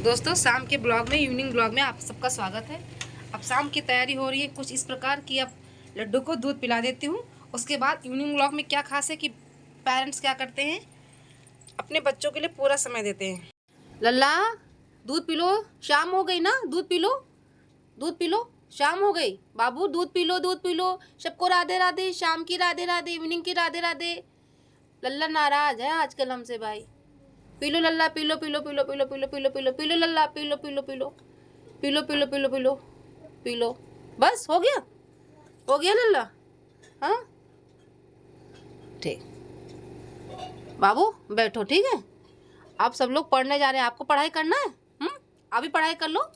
दोस्तों शाम के ब्लॉग में इवनिंग ब्लॉग में आप सबका स्वागत है। अब शाम की तैयारी हो रही है कुछ इस प्रकार की। अब लड्डू को दूध पिला देती हूँ। उसके बाद इवनिंग ब्लॉग में क्या खास है कि पेरेंट्स क्या करते हैं, अपने बच्चों के लिए पूरा समय देते हैं। लल्ला दूध पी लो, शाम हो गई ना, दूध पी लो, दूध पी लो, शाम हो गई बाबू, दूध पी लो, दूध पी लो। सबको राधे राधे, शाम की राधे राधे, इवनिंग की राधे राधे। लल्ला नाराज है आजकल हमसे भाई। पी लो लल्ला, P low P low P low P low P low P low P low P low लल्ला, P low P low P low P low P low P low P low P low. बस हो गया, हो गया लल्ला। हाँ ठीक, बाबू बैठो, ठीक है। आप सब लोग पढ़ने जा रहे हैं, आपको पढ़ाई करना है। अभी पढ़ाई कर लो,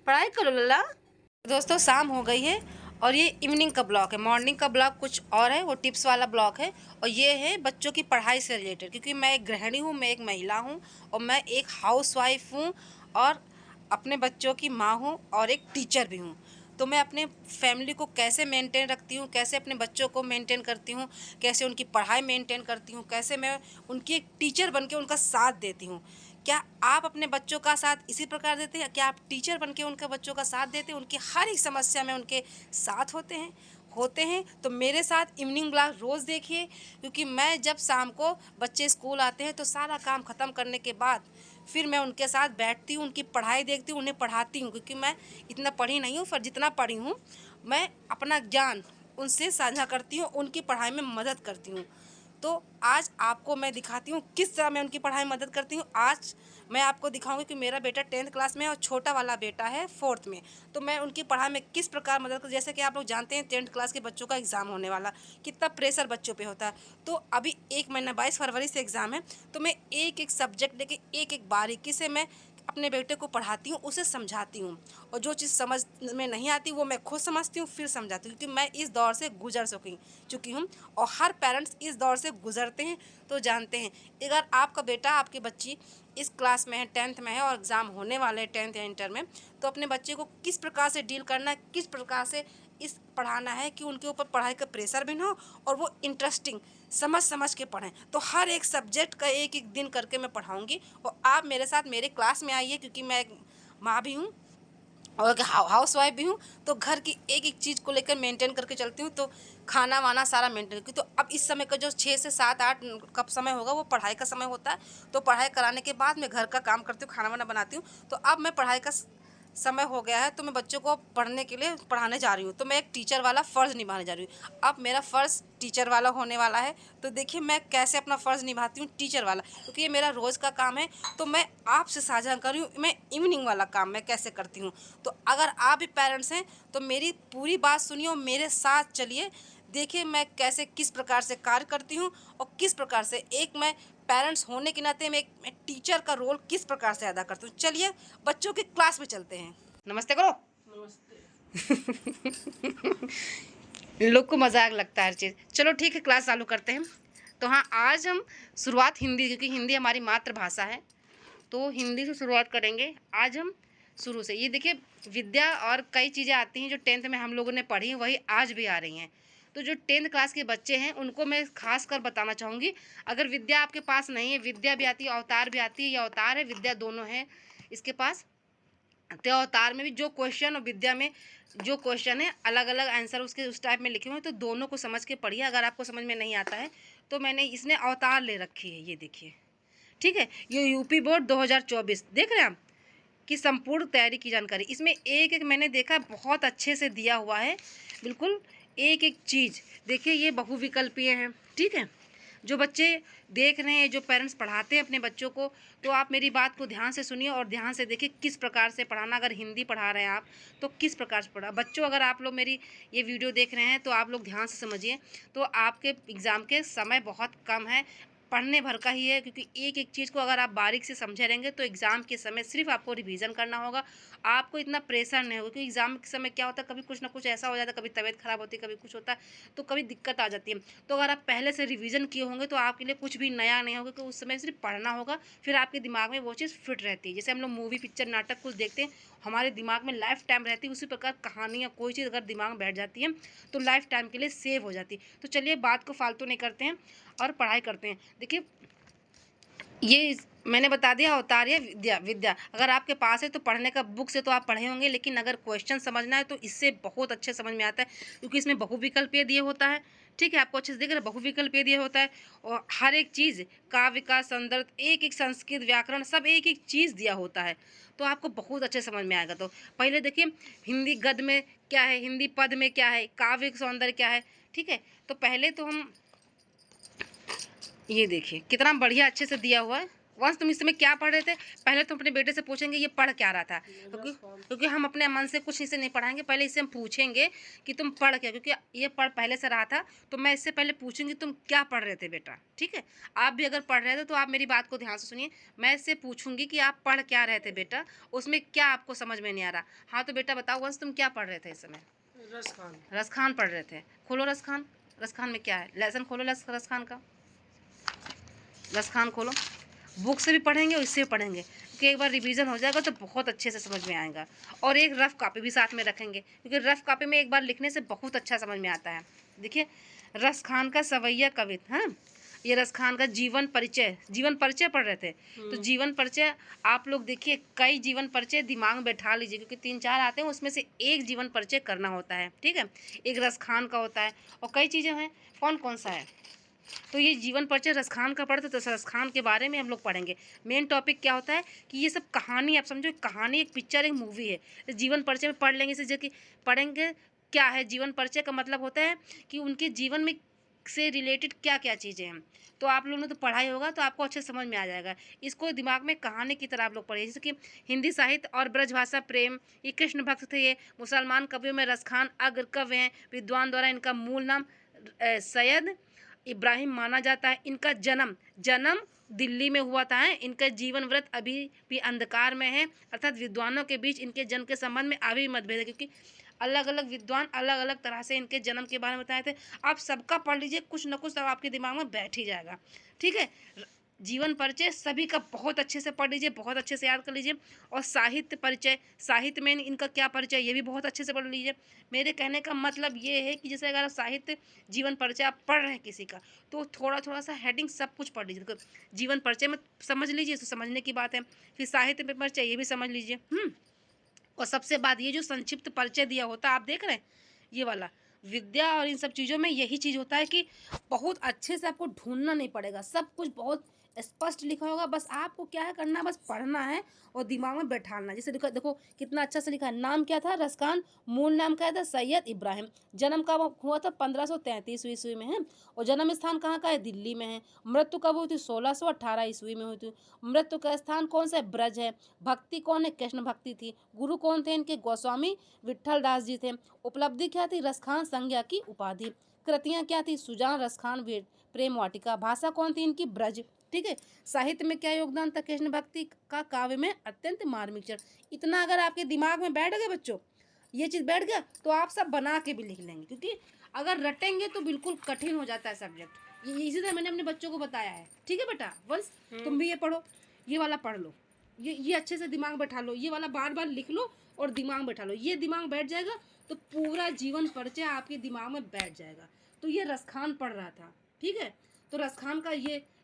पढ़ाई करो लल्ला। दोस्तों शाम हो गई है और ये इवनिंग का ब्लॉग है। मॉर्निंग का ब्लॉग कुछ और है, वो टिप्स वाला ब्लॉग है। और ये है बच्चों की पढ़ाई से रिलेटेड, क्योंकि मैं एक गृहिणी हूँ, मैं एक महिला हूँ और मैं एक हाउसवाइफ हूँ और अपने बच्चों की माँ हूँ और एक टीचर भी हूँ। तो मैं अपने फैमिली को कैसे मेंटेन रखती हूँ, कैसे अपने बच्चों को मेंटेन करती हूँ, कैसे उनकी पढ़ाई मेंटेन करती हूँ, कैसे मैं उनकी एक टीचर बन के उनका साथ देती हूँ। क्या आप अपने बच्चों का साथ इसी प्रकार देते हैं? क्या आप टीचर बन के उनके बच्चों का साथ देते हैं, उनकी हर एक समस्या में उनके साथ होते हैं? तो मेरे साथ इवनिंग ब्लॉग रोज़ देखिए, क्योंकि मैं जब शाम को बच्चे स्कूल आते हैं तो सारा काम ख़त्म करने के बाद फिर मैं उनके साथ बैठती हूँ, उनकी पढ़ाई देखती हूँ, उन्हें पढ़ाती हूँ। क्योंकि मैं इतना पढ़ी नहीं हूँ, पर जितना पढ़ी हूँ मैं अपना ज्ञान उनसे साझा करती हूँ, उनकी पढ़ाई में मदद करती हूँ। तो आज आपको मैं दिखाती हूँ किस तरह मैं उनकी पढ़ाई में मदद करती हूँ। आज मैं आपको दिखाऊंगी कि मेरा बेटा 10th क्लास में है और छोटा वाला बेटा है 4th में। तो मैं उनकी पढ़ाई में किस प्रकार मदद कर, जैसे कि आप लोग जानते हैं 10th क्लास के बच्चों का एग्ज़ाम होने वाला, कितना प्रेशर बच्चों पे होता है। तो अभी एक महीना 22 फरवरी से एग्ज़ाम है, तो मैं एक एक सब्जेक्ट लेके एक एक बारीकी से मैं अपने बेटे को पढ़ाती हूँ, उसे समझाती हूँ। और जो चीज़ समझ में नहीं आती वो मैं खुद समझती हूँ, फिर समझाती हूँ, क्योंकि मैं इस दौर से गुजर चुकी हूँ और हर पेरेंट्स इस दौर से गुजरते हैं तो जानते हैं। अगर आपका बेटा, आपकी बच्ची इस क्लास में है, 10th में है और एग्ज़ाम होने वाले हैं 10th या इंटर में, तो अपने बच्चे को किस प्रकार से डील करना है, किस प्रकार से इस पढ़ाना है कि उनके ऊपर पढ़ाई का प्रेशर भी ना हो और वो इंटरेस्टिंग समझ के पढ़ें। तो हर एक सब्जेक्ट का एक एक दिन करके मैं पढ़ाऊँगी और आप मेरे साथ मेरे क्लास में आइए, क्योंकि मैं एक माँ भी हूँ और एक हाउस वाइफ भी हूँ। तो घर की एक एक चीज़ को लेकर मेंटेन करके चलती हूँ। तो खाना वाना सारा मेंटेन की। तो अब इस समय का जो 6 से 7 8 कब समय होगा वो पढ़ाई का समय होता है। तो पढ़ाई कराने के बाद मैं घर का काम करती हूँ, खाना वाना बनाती हूँ। तो अब मैं पढ़ाई का समय हो गया है, तो मैं बच्चों को पढ़ने के लिए पढ़ाने जा रही हूँ। तो मैं एक टीचर वाला फ़र्ज़ निभाने जा रही हूँ। अब मेरा फ़र्ज़ टीचर वाला होने वाला है। तो देखिए मैं कैसे अपना फ़र्ज़ निभाती हूँ टीचर वाला, क्योंकि ये मेरा रोज़ का काम है। तो मैं आपसे साझा कर रही हूँ मैं इवनिंग वाला काम मैं कैसे करती हूँ। तो अगर आप भी पेरेंट्स हैं तो मेरी पूरी बात सुनिए और मेरे साथ चलिए। देखिए मैं कैसे किस प्रकार से कार्य करती हूँ और किस प्रकार से एक मैं पेरेंट्स होने के नाते मैं टीचर का रोल किस प्रकार से अदा करती हूँ। चलिए बच्चों की क्लास में चलते हैं। नमस्ते करो। इन लोग को मजाक लगता है हर चीज़। चलो ठीक है, क्लास चालू करते हैं। तो हाँ, आज हम शुरुआत हिंदी, क्योंकि हिंदी हमारी मातृभाषा है, तो हिंदी से शुरुआत करेंगे आज हम शुरू से। ये देखिए विद्या और कई चीज़ें आती हैं जो 10th में हम लोगों ने पढ़ी वही आज भी आ रही हैं। तो जो 10th क्लास के बच्चे हैं उनको मैं खास कर बताना चाहूँगी। अगर विद्या आपके पास नहीं है, विद्या भी आती है, अवतार भी आती है, या अवतार है विद्या दोनों है इसके पास, तो अवतार में भी जो क्वेश्चन और विद्या में जो क्वेश्चन है अलग अलग आंसर उसके उस टाइप में लिखे हुए हैं। तो दोनों को समझ के पढ़िए। अगर आपको समझ में नहीं आता है तो मैंने इसने अवतार ले रखी है, ये देखिए, ठीक है। ये यूपी बोर्ड 2024 देख रहे हैं आप, की संपूर्ण तैयारी की जानकारी। इसमें एक एक मैंने देखा बहुत अच्छे से दिया हुआ है, बिल्कुल एक एक चीज़। देखिए ये बहुविकल्पीय हैं, ठीक है। जो बच्चे देख रहे हैं, जो पेरेंट्स पढ़ाते हैं अपने बच्चों को, तो आप मेरी बात को ध्यान से सुनिए और ध्यान से देखिए किस प्रकार से पढ़ाना। अगर हिंदी पढ़ा रहे हैं आप तो किस प्रकार से पढ़ा बच्चों। अगर आप लोग मेरी ये वीडियो देख रहे हैं तो आप लोग ध्यान से समझिए। तो आपके एग्ज़ाम के समय बहुत कम है, पढ़ने भर का ही है, क्योंकि एक एक चीज़ को अगर आप बारीक से समझे रहेंगे तो एग्ज़ाम के समय सिर्फ आपको रिवीजन करना होगा। आपको इतना प्रेशर नहीं होगा, क्योंकि एग्ज़ाम के समय क्या होता है, कभी कुछ ना कुछ ऐसा हो जाता है, कभी तबीयत ख़राब होती है, कभी कुछ होता है, तो कभी दिक्कत आ जाती है। तो अगर आप पहले से रिवीजन किए होंगे तो आपके लिए कुछ भी नया नहीं होगा, कि उस समय सिर्फ पढ़ना होगा, फिर आपके दिमाग में वो चीज़ फिट रहती है। जैसे हम लोग मूवी, पिक्चर, नाटक कुछ देखते हैं, हमारे दिमाग में लाइफ टाइम रहती है। उसी प्रकार कहानियाँ, कोई चीज़ अगर दिमाग में बैठ जाती है तो लाइफ टाइम के लिए सेव हो जाती है। तो चलिए बात को फालतू नहीं करते हैं और पढ़ाई करते हैं। देखिए ये मैंने बता दिया, अवतार या विद्या। विद्या अगर आपके पास है तो पढ़ने का बुक से तो आप पढ़े होंगे, लेकिन अगर क्वेश्चन समझना है तो इससे बहुत अच्छे समझ में आता है, क्योंकि इसमें बहुविकल्पीय दिए होता है। ठीक है, आपको अच्छे से दिख रहा है, बहुविकल्पीय दिया होता है, और हर एक चीज़ काव्य का संदर्भ, एक एक संस्कृत व्याकरण सब एक एक चीज़ दिया होता है, तो आपको बहुत अच्छे समझ में आएगा। तो पहले देखिए हिंदी गद्य में क्या है, हिंदी पद में क्या है, काव्य सौंदर्य क्या है। ठीक है, तो पहले तो हम ये देखिए कितना बढ़िया अच्छे से दिया हुआ है। वंश तुम इस समय क्या पढ़ रहे थे? पहले तो अपने बेटे से पूछेंगे ये पढ़ क्या रहा था, क्योंकि हम अपने मन से कुछ इसे नहीं पढ़ाएंगे, पहले इससे हम पूछेंगे कि तुम पढ़ क्या, क्योंकि ये पढ़ पहले से रहा था, तो मैं इससे पहले पूछूंगी तुम क्या पढ़ रहे थे बेटा। ठीक है, आप भी अगर पढ़ रहे थे तो आप मेरी बात को ध्यान से सुनिए। मैं इससे पूछूंगी कि आप पढ़ क्या रहे थे बेटा, उसमें क्या आपको समझ में नहीं आ रहा। हाँ तो बेटा बताओ वंश तुम क्या पढ़ रहे थे इस समय? रसखान। रसखान पढ़ रहे थे। खोलो रसखान। रसखान में क्या है, लेसन खोलो रसखान का। रसखान खोलो, बुक से भी पढ़ेंगे और इससे भी पढ़ेंगे, क्योंकि एक बार रिवीजन हो जाएगा तो बहुत अच्छे से समझ में आएगा। और एक रफ़ कॉपी भी साथ में रखेंगे, क्योंकि रफ़ कॉपी में एक बार लिखने से बहुत अच्छा समझ में आता है। देखिए रसखान का सवैया कवित, हाँ ये रसखान का जीवन परिचय, जीवन परिचय पढ़ रहे थे तो जीवन परिचय आप लोग देखिए, कई जीवन परिचय दिमाग में बैठा लीजिए, क्योंकि 3-4 आते हैं, उसमें से एक जीवन परिचय करना होता है। ठीक है, एक रसखान का होता है और कई चीज़ें हैं, कौन कौन सा है। तो ये जीवन परिचय रसखान का पढ़ते तो रसखान के बारे में हम लोग पढ़ेंगे। मेन टॉपिक क्या होता है कि ये सब कहानी, आप समझो कहानी, एक पिक्चर, एक मूवी है। जीवन परिचय में पढ़ लेंगे, इसे जो कि पढ़ेंगे क्या है जीवन परिचय का मतलब होता है कि उनके जीवन में से रिलेटेड क्या क्या चीज़ें हैं। तो आप लोगों ने तो पढ़ाई होगा तो आपको अच्छे समझ में आ जाएगा। इसको दिमाग में कहानी की तरह आप लोग पढ़िए, जैसे कि हिंदी साहित्य और ब्रजभाषा प्रेम, ये कृष्ण भक्त थे, ये मुसलमान कवियों में रसखान अग्र कवि हैं, विद्वान द्वारा इनका मूल नाम सैयद इब्राहिम माना जाता है। इनका जन्म जन्म दिल्ली में हुआ था। इनका जीवन व्रत अभी भी अंधकार में है, अर्थात विद्वानों के बीच इनके जन्म के संबंध में अभी भी मतभेद है, क्योंकि अलग अलग विद्वान अलग अलग तरह से इनके जन्म के बारे में बताए थे। आप सबका पढ़ लीजिए, कुछ न कुछ तो आपके दिमाग में बैठ ही जाएगा। ठीक है, जीवन परिचय सभी का बहुत अच्छे से पढ़ लीजिए, बहुत अच्छे से याद कर लीजिए। और साहित्य परिचय, साहित्य में इनका क्या परिचय, ये भी बहुत अच्छे से पढ़ लीजिए। मेरे कहने का मतलब ये है कि जैसे अगर आप साहित्य जीवन परिचय आप पढ़ रहे हैं किसी का, तो थोड़ा थोड़ा सा हेडिंग सब कुछ पढ़ लीजिए। तो जीवन परिचय में समझ लीजिए, तो समझने की बात है। फिर साहित्य में परिचय, ये भी समझ लीजिए। और सबसे बाद ये जो संक्षिप्त परिचय दिया होता है, आप देख रहे हैं ये वाला, विद्या और इन सब चीज़ों में यही चीज़ होता है कि बहुत अच्छे से आपको ढूंढना नहीं पड़ेगा, सब कुछ बहुत स्पष्ट लिखा होगा, बस आपको क्या है करना, बस पढ़ना है और दिमाग में बैठाना। जैसे देखो देखो कितना अच्छा से लिखा है। नाम क्या था रसखान, मूल नाम क्या था सैयद इब्राहिम, जन्म कब हुआ था 1533 ईस्वी में है, और जन्म स्थान कहाँ का है, दिल्ली में है। मृत्यु कब हुई थी, 1618 ईस्वी में हुई थी। मृत्यु का स्थान कौन सा है, ब्रज है। भक्ति कौन है, कृष्ण भक्ति थी। गुरु कौन थे इनके, गोस्वामी विट्ठल दास जी थे। उपलब्धि क्या थी, रसखान संज्ञा की उपाधि। कृतियाँ क्या थी, सुजान रसखान प्रेम वाटिका। भाषा कौन थी इनकी, ब्रज। ठीक है, साहित्य में क्या योगदान था, कृष्ण भक्ति का, काव्य में अत्यंत मार्मिक चरण। इतना अगर आपके दिमाग में बैठ गया बच्चों, ये चीज़ बैठ गया, तो आप सब बना के भी लिख लेंगे, क्योंकि अगर रटेंगे तो बिल्कुल कठिन हो जाता है सब्जेक्ट। ये इसी तरह मैंने अपने बच्चों को बताया है। ठीक है बेटा, वंश तुम भी ये पढ़ो, ये वाला पढ़ लो, ये अच्छे से दिमाग बैठा लो, ये वाला बार बार लिख लो और दिमाग बैठा लो। ये दिमाग बैठ जाएगा तो पूरा जीवन परिचय आपके दिमाग में बैठ जाएगा। तो ये रसखान पढ़ रहा था। ठीक है, तो रसखान का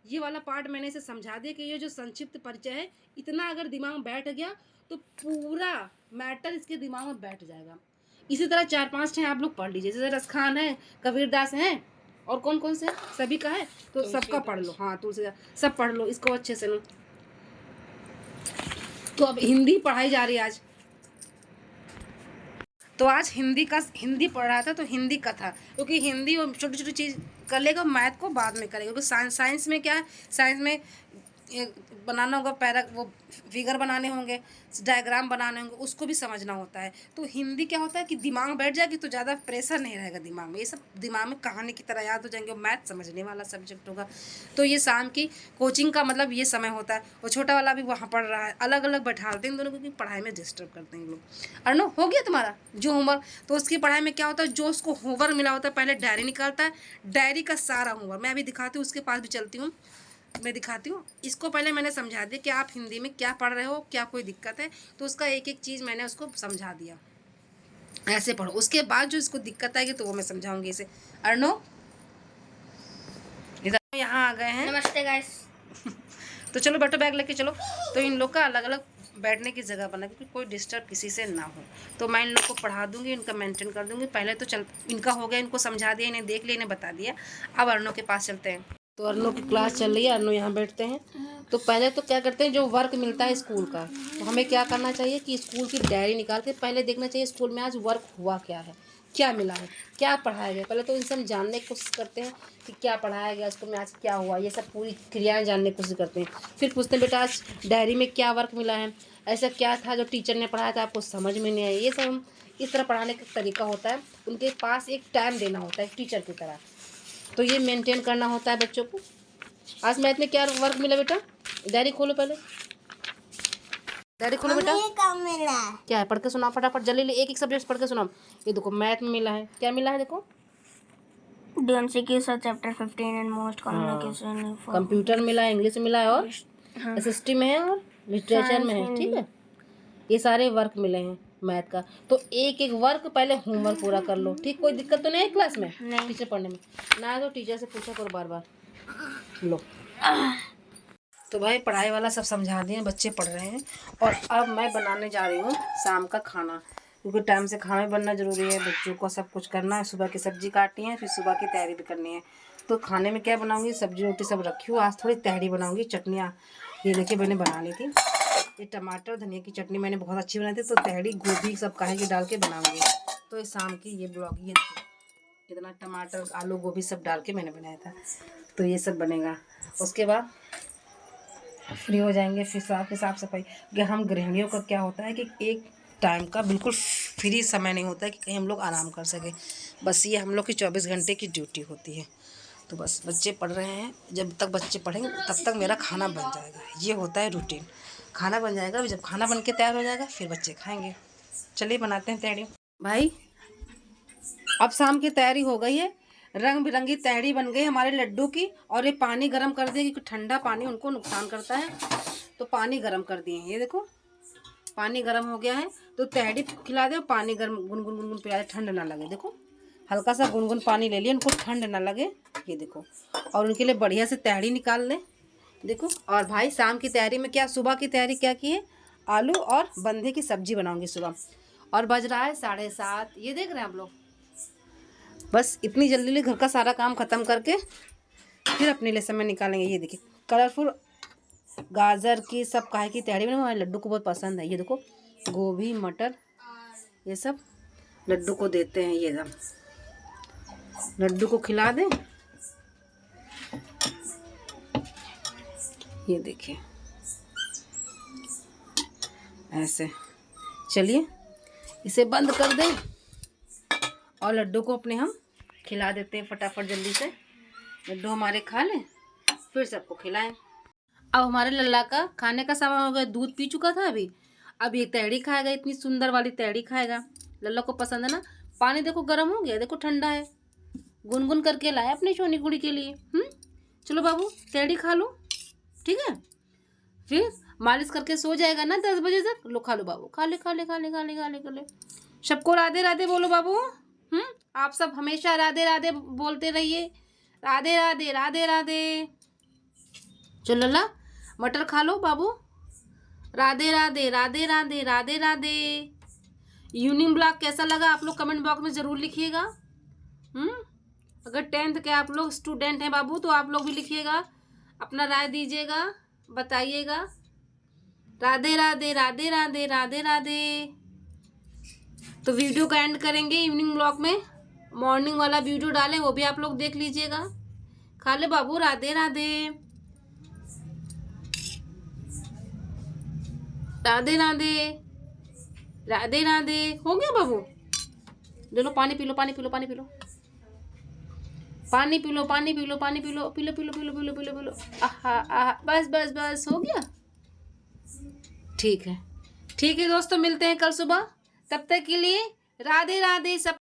ये वाला पार्ट मैंने इसे समझा दिया कि ये जो संक्षिप्त परिचय है, इतना अगर दिमाग में बैठ गया तो पूरा मैटर इसके दिमाग में बैठ जाएगा। इसी तरह 4-5 आप लोग पढ़ लीजिए, जैसे रसखान है, कबीरदास हैं, और कौन कौन से हैं, सभी का है, तो सबका पढ़ लो। हाँ तुलसीदास, सब पढ़ लो इसको अच्छे से। तो अब हिंदी पढ़ाई जा रही है आज, तो आज हिंदी पढ़ रहा था, तो हिंदी का था, क्योंकि हिंदी और छोटी छोटी चीज़ कर लेगा, मैथ को बाद में करेगा, क्योंकि साइंस में क्या है, साइंस में बनाना होगा, वो फिगर बनाने होंगे, डायग्राम बनाने होंगे, उसको भी समझना होता है। तो हिंदी क्या होता है कि दिमाग में बैठ जाएगी तो ज़्यादा प्रेशर नहीं रहेगा दिमाग में, ये सब दिमाग में कहानी की तरह याद हो जाएंगे, और मैथ समझने वाला सब्जेक्ट होगा। तो ये शाम की कोचिंग का मतलब ये समय होता है, और छोटा वाला भी वहाँ पढ़ रहा है, अलग अलग बैठाते हैं इन दोनों को, क्योंकि पढ़ाई में डिस्टर्ब करते हैं लोग। अरे नो हो गया तुम्हारा जो होमवर्क, तो उसकी पढ़ाई में क्या होता है, जो उसको होमवर्क मिला होता है पहले डायरी निकालता है, डायरी का सारा होमवर्क मैं अभी दिखाती हूँ, उसके पास भी चलती हूँ, मैं दिखाती हूँ। इसको पहले मैंने समझा दिया कि आप हिंदी में क्या पढ़ रहे हो, क्या कोई दिक्कत है, तो उसका एक एक चीज़ मैंने उसको समझा दिया, ऐसे पढ़ो। उसके बाद जो इसको दिक्कत आएगी तो वो मैं समझाऊंगी इसे। अर्नो इधर यहाँ आ गए हैं, नमस्ते गाइस। तो चलो बैठो, बैग लेके चलो। तो इन लोग का अलग अलग बैठने की जगह बना, क्योंकि कोई डिस्टर्ब किसी से ना हो। तो मैं इन लोग को पढ़ा दूंगी, इनका मेंटेन कर दूंगी। पहले तो चल इनका हो गया, इनको समझा दिया, इन्हें देख लिया, इन्हें बता दिया। अब अर्नो के पास चलते हैं। तो अर्नो की क्लास चल रही है, अर्नो यहाँ बैठते हैं। तो पहले तो क्या करते हैं, जो वर्क मिलता है स्कूल का, तो हमें क्या करना चाहिए कि स्कूल की डायरी निकाल के पहले देखना चाहिए स्कूल में आज वर्क हुआ क्या है, क्या मिला है, क्या पढ़ाया गया। पहले तो इनसे हम जानने की कोशिश करते हैं कि क्या पढ़ाया गया स्कूल में, आज क्या हुआ, ये सब पूरी क्रियाएं जानने की कोशिश करते हैं। फिर पूछते हैं बेटा आज डायरी में क्या वर्क मिला है, ऐसा क्या था जो टीचर ने पढ़ाया था आपको समझ में नहीं आया। ये सब हम इस तरह पढ़ाने का तरीका होता है। उनके पास एक टाइम देना होता है टीचर की तरह। तो ये मेंटेन करना होता है बच्चों को। आज मैथ में क्या वर्क मिला बेटा, डायरी खोलो, पहले डायरी खोलो बेटा। मिला क्या है, पढ़ के सुनाओ फटाफट, जल्दी एक एक सब्जेक्ट पढ़ के सुनाओ। ये देखो मैथ में मिला है, क्या मिला है देखो, MCQs chapter 15 and most communication. Computer मिला है, इंग्लिश मिला है, और SST में है, और लिटरेचर में है। ठीक है, ये सारे वर्क मिले हैं मैथ का। तो एक एक वर्क पहले होमवर्क पूरा कर लो। ठीक, कोई दिक्कत तो नहीं है क्लास में टीचर पढ़ने में ना, तो टीचर से पूछा करो बार बार। लो तो भाई पढ़ाई वाला सब समझा दिए, बच्चे पढ़ रहे हैं। और अब मैं बनाने जा रही हूँ शाम का खाना, क्योंकि टाइम से खाना भी बनना ज़रूरी है, बच्चों को सब कुछ करना है। सुबह की सब्जी काटनी है, फिर सुबह की तैयारी भी करनी है। तो खाने में क्या बनाऊँगी, सब्जी रोटी सब रखी हूँ। आज थोड़ी तैयारी बनाऊँगी, चटनियाँ ये देखिए मैंने बना ली थी। ये टमाटर धनिया की चटनी मैंने बहुत अच्छी बनाई थी। तो तैयारी गोभी सब काहे की डाल के बनाऊँगी। तो ये शाम की ये ब्लॉग, ये इतना टमाटर आलू गोभी सब डाल के मैंने बनाया था। तो ये सब बनेगा। उसके बाद फ्री हो जाएंगे, फिर साफ सफाई। कि हम गृहिणियों का क्या होता है कि एक टाइम का बिल्कुल फ्री समय नहीं होता है कि कहीं हम लोग आराम कर सकें। बस ये हम लोग की 24 घंटे की ड्यूटी होती है। तो बस बच्चे पढ़ रहे हैं, जब तक बच्चे पढ़ेंगे तब तक मेरा खाना बन जाएगा। ये होता है रूटीन। खाना बन जाएगा, जब खाना बन के तैयार हो जाएगा फिर बच्चे खाएंगे। चलिए बनाते हैं तैयारी। भाई अब शाम की तैयारी हो गई है, रंग बिरंगी तैयारी बन गई हमारे लड्डू की। और ये पानी गर्म कर दिए, क्योंकि ठंडा पानी उनको नुकसान करता है। तो पानी गर्म कर दिए हैं, ये देखो पानी गर्म हो गया है। तो तैयारी खिला दे, पानी गर्म गुनगुन गुनगुन पिला दे, ठंड ना लगे। देखो हल्का सा गुनगुन पानी ले लिया, उनको ठंड ना लगे, ये देखो। और उनके लिए बढ़िया से तैयारी निकाल लें, देखो। और भाई शाम की तैयारी में क्या, सुबह की तैयारी क्या की है, आलू और बंधे की सब्जी बनाऊंगी सुबह। और बज रहा है 7:30, ये देख रहे हैं आप लोग। बस इतनी जल्दी घर का सारा काम ख़त्म करके फिर अपने लिए समय निकालेंगे। ये देखिए कलरफुल गाजर की सब काहे की तैयारी में, हमारे लड्डू को बहुत पसंद है। ये देखो गोभी मटर ये सब लड्डू को देते हैं, ये सब लड्डू को खिला दें। ये देखिए ऐसे। चलिए इसे बंद कर दें और लड्डू को अपने हम खिला देते हैं फटाफट, जल्दी से लड्डू हमारे खा लें, फिर सबको खिलाएं। अब हमारे लल्ला का खाने का सामान हो गया। दूध पी चुका था अभी, अब ये तैयारी खाएगा, इतनी सुंदर वाली तैयारी खाएगा। लल्ला को पसंद है ना। पानी देखो गर्म हो गया, देखो ठंडा है, गुनगुन करके लाया अपनी छोटी कुड़ी के लिए। चलो बाबू तैयारी खा लो, ठीक है। फिर मालिश करके सो जाएगा ना 10 बजे तक। लो खा लो बाबू, खा ले खा ले खा ले खा ले खा ले खा ले। सबको राधे राधे बोलो बाबू। आप सब हमेशा राधे राधे बोलते रहिए, राधे राधे राधे राधे। चलो लल्ला मटर खा लो बाबू, राधे राधे राधे राधे राधे राधे। इवनिंग ब्लॉग कैसा लगा आप लोग कमेंट बॉक्स में ज़रूर लिखिएगा। अगर 10th के आप लोग स्टूडेंट हैं बाबू, तो आप लोग भी लिखिएगा, अपना राय दीजिएगा, बताइएगा। राधे राधे राधे राधे राधे राधे। तो वीडियो का एंड करेंगे इवनिंग ब्लॉग में, मॉर्निंग वाला वीडियो डालें, वो भी आप लोग देख लीजिएगा। खा ले बाबू, राधे राधे राधे राधे राधे राधे। हो गया बाबू, ले लो पानी पी लो, पानी पी लो, पानी पी लो, पानी पी लो, पानी पी लो, पानी P low, P low P low P low P low P low P low. आहा आहा, बस बस बस हो गया। ठीक है दोस्तों, मिलते हैं कल सुबह, तब तक के लिए राधे राधे सब।